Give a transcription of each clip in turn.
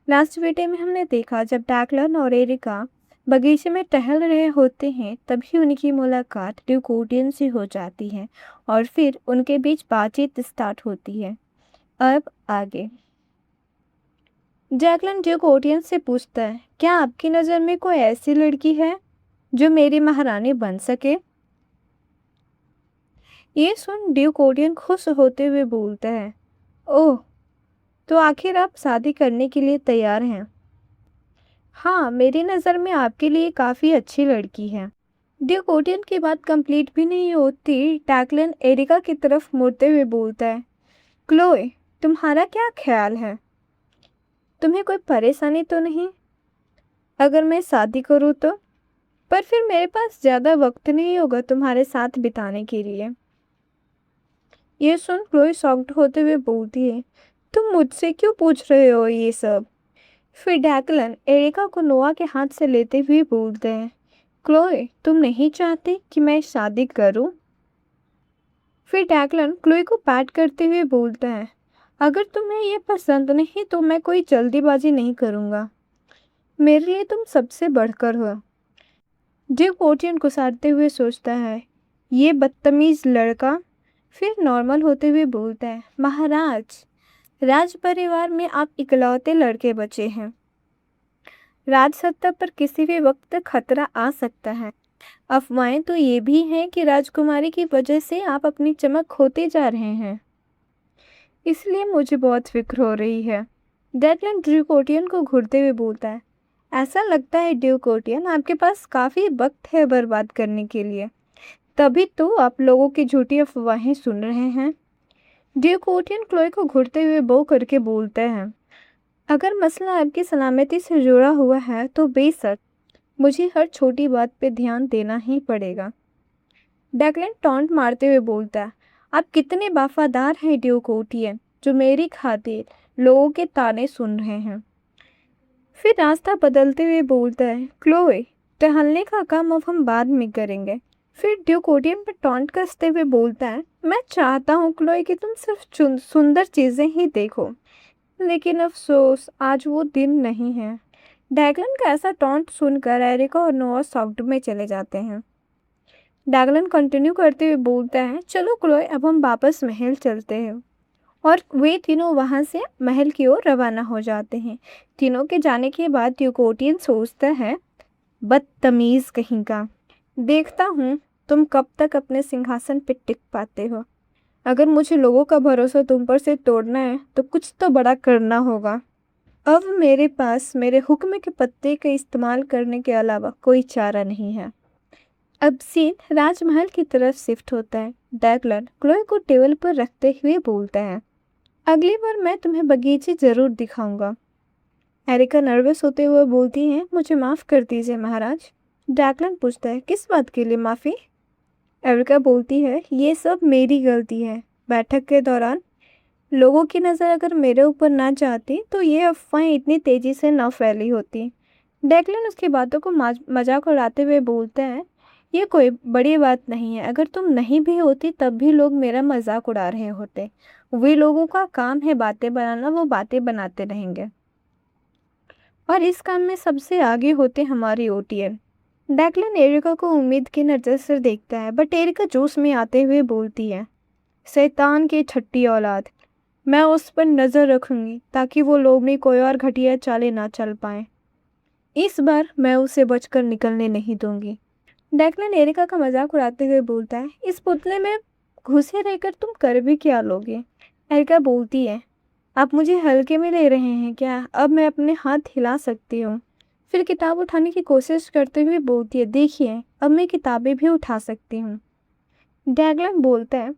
Last video में हमने देखा जब डैक्लन और एरिका बगीचे में टहल रहे होते हैं तभी उनकी मुलाकात ड्यूक ओडियन से हो जाती है और फिर उनके बीच बातचीत स्टार्ट होती है। अब आगे डैक्लन ड्यूक ओडियन से पूछता है, क्या आपकी नज़र में कोई ऐसी लड़की है जो मेरी महारानी बन सके? ये सुन ड्यूक ओडियन खुश होते हुए बोलता है, ओह, तो आखिर आप शादी करने के लिए तैयार हैं? हाँ, मेरी नज़र में आपके लिए काफ़ी अच्छी लड़की है। ड्यूक ओडियन की बात कंप्लीट भी नहीं होती, टैकलन एरिका की तरफ मुड़ते हुए बोलता है, क्लोए, तुम्हारा क्या ख्याल है? तुम्हें कोई परेशानी तो नहीं अगर मैं शादी करूँ तो? पर फिर मेरे पास ज़्यादा वक्त नहीं होगा तुम्हारे साथ बिताने के लिए। ये सुन क्लोए शॉक्ड होते हुए बोलती है, तुम मुझसे क्यों पूछ रहे हो ये सब? फिर डैकलन एरिका को नोआ के हाथ से लेते हुए बोलते हैं, क्लोए, तुम नहीं चाहती कि मैं शादी करूं? फिर डैकलन क्लोए को पैट करते हुए बोलता है, अगर तुम्हें ये पसंद नहीं तो मैं कोई जल्दीबाजी नहीं करूंगा। मेरे लिए तुम सबसे बढ़कर हो। ड्यूक ओटियन गुस्साते हुए सोचता है, ये बदतमीज लड़का। फिर नॉर्मल होते हुए बोलता है, महाराज, राज परिवार में आप इकलौते लड़के बचे हैं। राजसत्ता पर किसी भी वक्त खतरा आ सकता है। अफवाहें तो ये भी हैं कि राजकुमारी की वजह से आप अपनी चमक खोते जा रहे हैं। इसलिए मुझे बहुत फिक्र हो रही है। डेक्लन ड्यूकोटियन को घूरते हुए बोलता है, ऐसा लगता है ड्यूकोटियन आपके पास काफ़ी वक्त है बर्बाद करने के लिए, तभी तो आप लोगों की झूठी अफवाहें सुन रहे हैं। ड्यूकोटियन क्लोए को घूरते हुए बो करके बोलता है, अगर मसला आपकी सलामती से जुड़ा हुआ है तो बेशक मुझे हर छोटी बात पे ध्यान देना ही पड़ेगा। डैकलन टॉन्ट मारते हुए बोलता है, आप कितने वफादार हैं ड्यूक ओटियन, जो मेरी खातिर लोगों के ताने सुन रहे हैं। फिर रास्ता बदलते हुए बोलता है, क्लोए, टहलने का काम अब हम बाद में करेंगे। फिर ड्यूक ओटियन पर टॉन्ट कसते हुए बोलता है, मैं चाहता हूँ क्लोए कि तुम सिर्फ सुंदर चीज़ें ही देखो, लेकिन अफसोस आज वो दिन नहीं है। डैगलन का ऐसा टॉन्ट सुनकर एरिका और नोआ शॉक्ड में चले जाते हैं। डैगलन कंटिन्यू करते हुए बोलता है, चलो क्लोए, अब हम वापस महल चलते हैं। और वे तीनों वहां से महल की ओर रवाना हो जाते हैं। तीनों के जाने के बाद ड्यूकोटियन सोचता है, बदतमीज कहीं का, देखता हूँ तुम कब तक अपने सिंहासन पर टिक पाते हो। अगर मुझे लोगों का भरोसा तुम पर से तोड़ना है तो कुछ तो बड़ा करना होगा। अब मेरे पास मेरे हुक्म के पत्ते का इस्तेमाल करने के अलावा कोई चारा नहीं है। अब सीन राजमहल की तरफ शिफ्ट होता है। डैगलन क्लोए को टेबल पर रखते हुए बोलता है, अगली बार मैं तुम्हें बगीचे जरूर दिखाऊंगा। एरिका नर्वस होते हुए बोलती है, मुझे माफ़ कर दीजिए महाराज। डैगलन पूछता है, किस बात के लिए माफ़ी? एरिका बोलती है, ये सब मेरी गलती है। बैठक के दौरान लोगों की नज़र अगर मेरे ऊपर ना जाती तो ये अफवाहें इतनी तेज़ी से ना फैली होती। डैकलन उसकी बातों को मजाक उड़ाते हुए बोलते हैं, ये कोई बड़ी बात नहीं है, अगर तुम नहीं भी होती तब भी लोग मेरा मजाक उड़ा रहे होते। वे लोगों का काम है बातें बनाना, वो बातें बनाते रहेंगे और इस काम में सबसे आगे होते हमारी ओटीएन। डैकलन एरिका को उम्मीद की नज़र से देखता है, बट एरिका जोश में आते हुए बोलती है, शैतान की छठी औलाद, मैं उस पर नज़र रखूंगी ताकि वो लोग में कोई और घटिया चालें ना चल पाएं। इस बार मैं उसे बचकर निकलने नहीं दूंगी। डैकलन एरिका का मजाक उड़ाते हुए बोलता है, इस पुतले में घुसे रहकर तुम कर भी क्या लोगे? एरिका बोलती है, आप मुझे हल्के में ले रहे हैं क्या? अब मैं अपने हाथ हिला सकती हूँ। फिर किताब उठाने की कोशिश करते हुए बोलती है, देखिए अब मैं किताबें भी उठा सकती हूँ। डैगलन बोलता है,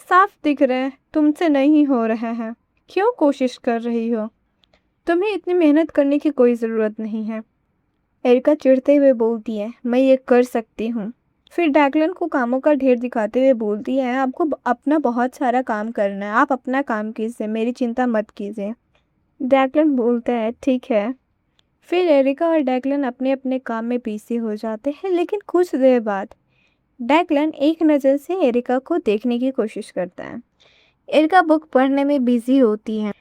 साफ दिख रहा है तुमसे नहीं हो रहा है, क्यों कोशिश कर रही हो? तुम्हें इतनी मेहनत करने की कोई ज़रूरत नहीं है। एरिका चिढ़ते हुए बोलती है, मैं ये कर सकती हूँ। फिर डैगलन को कामों का ढेर दिखाते हुए बोलती है, आपको अपना बहुत सारा काम करना है, आप अपना काम कीजिए, मेरी चिंता मत कीजिए। डैगलन बोलता है, ठीक है। फिर एरिका और डैगलन अपने अपने काम में बिजी हो जाते हैं, लेकिन कुछ देर बाद डैगलन एक नज़र से एरिका को देखने की कोशिश करता है। एरिका बुक पढ़ने में बिजी होती है।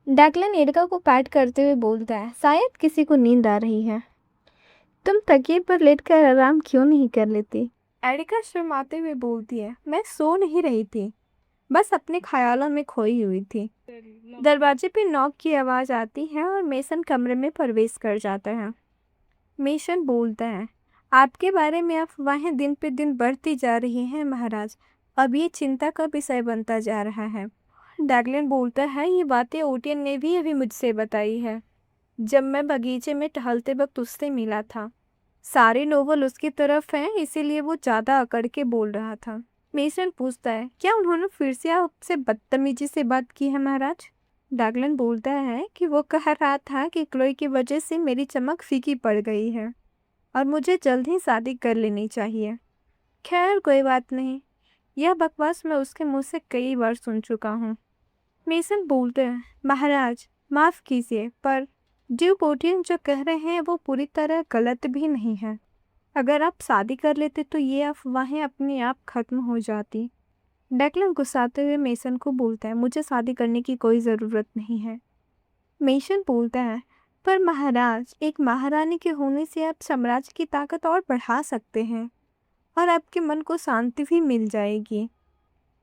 डैकलन एरिका को पैट करते हुए बोलता है, शायद किसी को नींद आ रही है। तुम तकिए पर लेटकर आराम क्यों नहीं कर लेती? एरिका शर्माते हुए बोलती है, मैं सो नहीं रही थी, बस अपने ख्यालों में खोई हुई थी। दरवाजे पे नॉक की आवाज़ आती है और मेसन कमरे में प्रवेश कर जाता है। मेसन बोलता है, आपके बारे में अफवाहें दिन पे दिन बढ़ती जा रही हैं महाराज। अब ये चिंता का विषय बनता जा रहा है। डैगलन बोलता है, ये बातें ओटियन ने भी अभी मुझसे बताई है जब मैं बगीचे में टहलते वक्त उससे मिला था। सारे नोवेल उसकी तरफ हैं, इसीलिए वो ज़्यादा अकड़ के बोल रहा था। मेसन पूछता है, क्या उन्होंने फिर से आपसे बदतमीजी से बात की है महाराज? डैगलन बोलता है कि वो कह रहा था कि क्लोई की वजह से मेरी चमक फीकी पड़ गई है और मुझे जल्द ही शादी कर लेनी चाहिए। खैर कोई बात नहीं, यह बकवास मैं उसके मुंह से कई बार सुन चुका हूँ। मेसन बोलते हैं, महाराज माफ़ कीजिए, पर ड्यूक ओटियन जो कह रहे हैं वो पूरी तरह गलत भी नहीं है। अगर आप शादी कर लेते तो ये अफवाहें अपने आप खत्म हो जाती। डैकलन गुस्साते हुए मेसन को बोलता है, मुझे शादी करने की कोई ज़रूरत नहीं है। मेसन बोलता है, पर महाराज, एक महारानी के होने से आप साम्राज्य की ताकत और बढ़ा सकते हैं और आपके मन को शांति भी मिल जाएगी।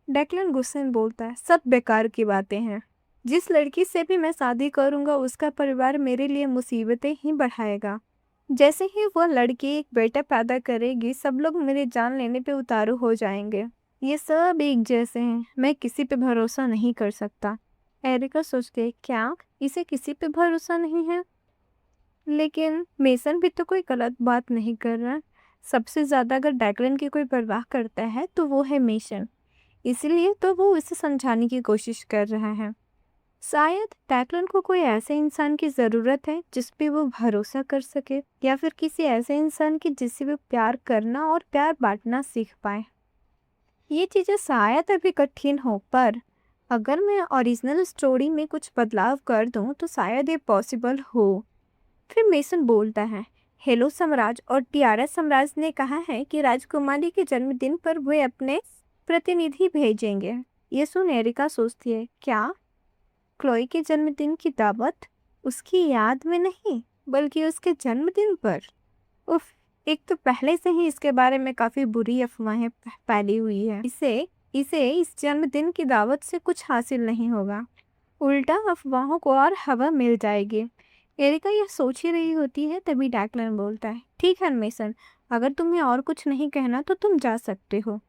डैकलन गुस्से में बोलता है, सब बेकार की बातें हैं। जिस लड़की से भी मैं शादी करूंगा उसका परिवार मेरे लिए मुसीबतें ही बढ़ाएगा। जैसे ही वह लड़की एक बेटा पैदा करेगी सब लोग मेरे जान लेने पे उतारू हो जाएंगे। ये सब एक जैसे हैं, मैं किसी पे भरोसा नहीं कर सकता। एरिका सोचते, क्या इसे किसी पे भरोसा नहीं है? लेकिन मेसन भी तो कोई गलत बात नहीं कर रहा। सबसे ज़्यादा अगर डैकलन की कोई परवाह करता है तो वो है मेसन, इसलिए तो वो उसे समझाने की कोशिश कर रहा है। शायद डैकलन को कोई ऐसे इंसान की ज़रूरत है जिस पे वो भरोसा कर सके, या फिर किसी ऐसे इंसान की जिससे वो प्यार करना और प्यार बांटना सीख पाए। ये चीज़ें शायद अभी कठिन हो, पर अगर मैं ओरिजिनल स्टोरी में कुछ बदलाव कर दूं तो शायद ये पॉसिबल हो। फिर मेसन बोलता है, हेलो सम्राज और टियारा सम्राज ने कहा है कि राजकुमारी के जन्मदिन पर वे अपने प्रतिनिधि भेजेंगे। ये सुन एरिका सोचती है, क्या क्लोई के जन्मदिन की दावत उसकी याद में नहीं बल्कि उसके जन्मदिन पर? उफ, एक तो पहले से ही इसके बारे में काफ़ी बुरी अफवाहें फैली हुई है। इसे इसे इस जन्मदिन की दावत से कुछ हासिल नहीं होगा, उल्टा अफवाहों को और हवा मिल जाएगी। एरिका यह सोच ही रही होती है तभी डैकलन बोलता है, ठीक है मेसन, अगर तुम्हें और कुछ नहीं कहना तो तुम जा सकते हो।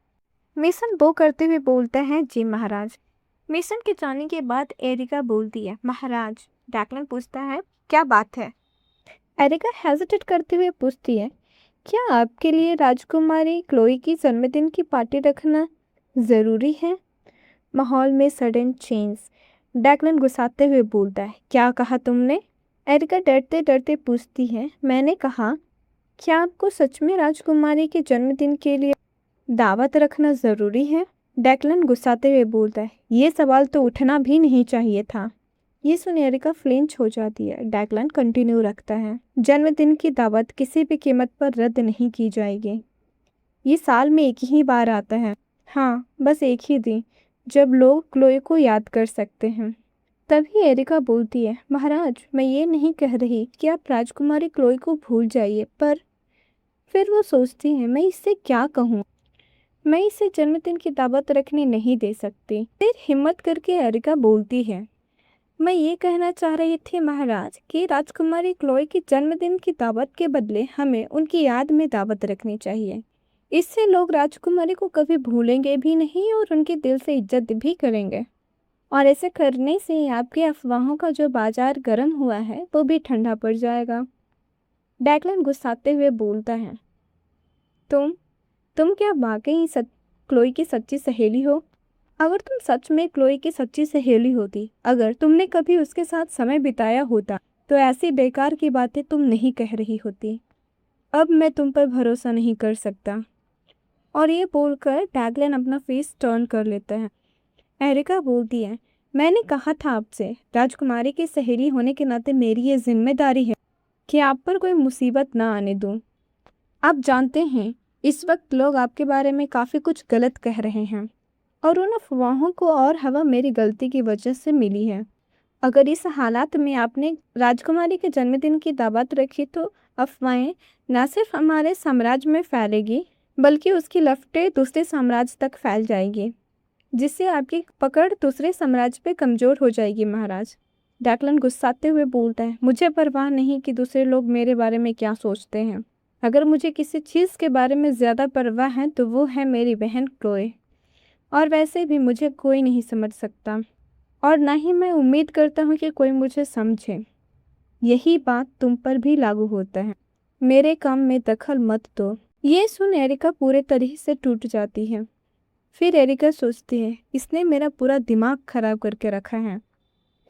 मेसन वो करते हुए बोलता है, जी महाराज। मेसन के जाने के बाद एरिका बोलती है, महाराज। डैकलन पूछता है, क्या बात है? एरिका हेजिटेट करते हुए पूछती है, क्या आपके लिए राजकुमारी क्लोई की जन्मदिन की पार्टी रखना ज़रूरी है? माहौल में सडन चेंज। डैकलन गुस्साते हुए बोलता है, क्या कहा तुमने? एरिका डरते डरते पूछती है, मैंने कहा, क्या आपको सच में राजकुमारी के जन्मदिन के लिए दावत रखना ज़रूरी है? डैकलन गुस्साते हुए बोलता है, ये सवाल तो उठना भी नहीं चाहिए था। ये सुन एरिका फ्लिंच हो जाती है। डैकलन कंटिन्यू रखता है, जन्मदिन की दावत किसी भी कीमत पर रद्द नहीं की जाएगी। ये साल में एक ही बार आता है। हाँ, बस एक ही दिन जब लोग क्लोई को याद कर सकते हैं। तभी एरिका बोलती है, महाराज, मैं ये नहीं कह रही कि आप राजकुमारी क्लोई को भूल जाइए, पर फिर वो सोचती है, मैं इससे क्या कहूँ? मैं इसे जन्मदिन की दावत रखने नहीं दे सकती। फिर हिम्मत करके एरिका बोलती है, मैं ये कहना चाह रही थी महाराज कि राजकुमारी क्लोई की जन्मदिन की दावत के बदले हमें उनकी याद में दावत रखनी चाहिए। इससे लोग राजकुमारी को कभी भूलेंगे भी नहीं और उनके दिल से इज्जत भी करेंगे। और ऐसे करने से आपकी अफवाहों का जो बाजार गर्म हुआ है वो भी ठंडा पड़ जाएगा। डैकलन गुस्साते हुए बोलता है, तुम क्या वाकई क्लोई की सच्ची सहेली हो? अगर तुम सच में क्लोई की सच्ची सहेली होती, अगर तुमने कभी उसके साथ समय बिताया होता, तो ऐसी बेकार की बातें तुम नहीं कह रही होती। अब मैं तुम पर भरोसा नहीं कर सकता। और ये बोलकर डैगलन अपना फेस टर्न कर लेता है। एरिका बोलती है, मैंने कहा था आपसे, राजकुमारी की सहेली होने के नाते मेरी ये जिम्मेदारी है कि आप पर कोई मुसीबत ना आने दूं। आप जानते हैं, इस वक्त लोग आपके बारे में काफ़ी कुछ गलत कह रहे हैं और उन अफवाहों को और हवा मेरी गलती की वजह से मिली है। अगर इस हालात में आपने राजकुमारी के जन्मदिन की दावत रखी तो अफवाहें न सिर्फ हमारे साम्राज्य में फैलेगी बल्कि उसकी लपटें दूसरे साम्राज्य तक फैल जाएगी, जिससे आपकी पकड़ दूसरे साम्राज्य पे कमजोर हो जाएगी महाराज। डैकलन गुस्साते हुए बोलता है, मुझे परवाह नहीं कि दूसरे लोग मेरे बारे में क्या सोचते हैं। अगर मुझे किसी चीज़ के बारे में ज़्यादा परवाह है तो वो है मेरी बहन क्लोए। और वैसे भी मुझे कोई नहीं समझ सकता और ना ही मैं उम्मीद करता हूँ कि कोई मुझे समझे। यही बात तुम पर भी लागू होता है। मेरे काम में दखल मत दो। ये सुन एरिका पूरे तरीके से टूट जाती है। फिर एरिका सोचती है, इसने मेरा पूरा दिमाग खराब करके रखा है।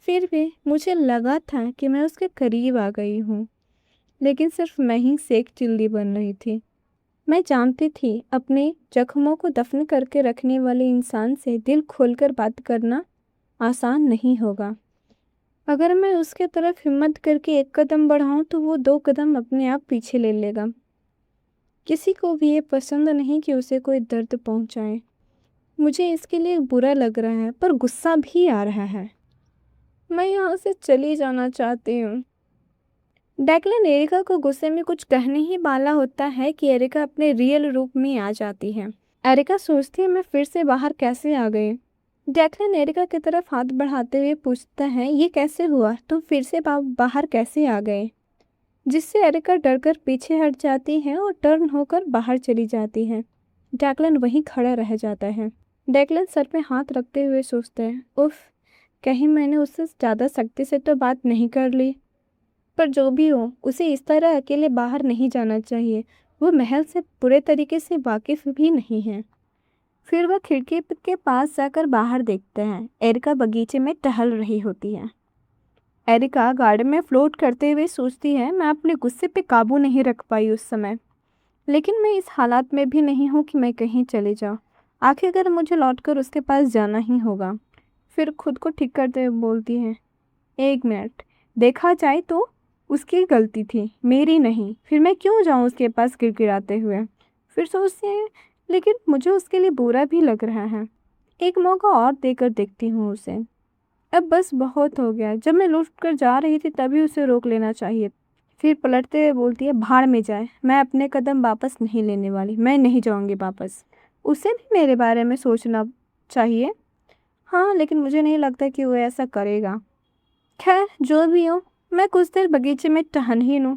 फिर भी मुझे लगा था कि मैं उसके करीब आ गई हूँ, लेकिन सिर्फ मैं ही सेक चिल्ली बन रही थी। मैं जानती थी अपने जख्मों को दफन करके रखने वाले इंसान से दिल खोलकर बात करना आसान नहीं होगा। अगर मैं उसके तरफ हिम्मत करके एक कदम बढ़ाऊं तो वो 2 कदम अपने आप पीछे ले लेगा। किसी को भी ये पसंद नहीं कि उसे कोई दर्द पहुंचाए। मुझे इसके लिए बुरा लग रहा है पर गुस्सा भी आ रहा है। मैं यहाँ से चली जाना चाहती हूँ। डेक्लन एरिका को गुस्से में कुछ कहने ही वाला होता है कि एरिका अपने रियल रूप में आ जाती है। एरिका सोचती है, मैं फिर से बाहर कैसे आ गई। डेक्लन एरिका की तरफ हाथ बढ़ाते हुए पूछता है, ये कैसे हुआ, तुम फिर से बाहर कैसे आ गए। जिससे एरिका डरकर पीछे हट जाती है और टर्न होकर बाहर चली जाती है। डेक्लन वहीं खड़ा रह जाता है। डेक्लन सर पे हाथ रखते हुए सोचता है, उफ, कहीं मैंने उससे ज़्यादा सख्ती से तो बात नहीं कर ली। पर जो भी हो, उसे इस तरह अकेले बाहर नहीं जाना चाहिए। वो महल से पूरे तरीके से वाकिफ भी नहीं है। फिर वह खिड़की के पास जाकर बाहर देखते हैं। एरिका बगीचे में टहल रही होती है। एरिका गार्डन में फ्लोट करते हुए सोचती है, मैं अपने गुस्से पे काबू नहीं रख पाई उस समय, लेकिन मैं इस हालात में भी नहीं हूँ कि मैं कहीं चले जाऊँ। आखिर अगर मुझे लौटकर उसके पास जाना ही होगा। फिर खुद को ठीक करते हुए बोलती है, 1 मिनट, देखा जाए तो उसकी गलती थी, मेरी नहीं। फिर मैं क्यों जाऊँ उसके पास गिड़गिड़ाते हुए। फिर सोचती है, लेकिन मुझे उसके लिए बुरा भी लग रहा है। एक मौका और देकर देखती हूँ उसे। अब बस बहुत हो गया। जब मैं लौट कर जा रही थी तभी उसे रोक लेना चाहिए। फिर पलटते हुए बोलती है, भाड़ में जाए, मैं अपने कदम वापस नहीं लेने वाली, मैं नहीं जाऊँगी वापस। उसे भी मेरे बारे में सोचना चाहिए। हाँ, लेकिन मुझे नहीं लगता कि वो ऐसा करेगा। खैर, जो भी हो, मैं कुछ देर बगीचे में टहल ही लूँ।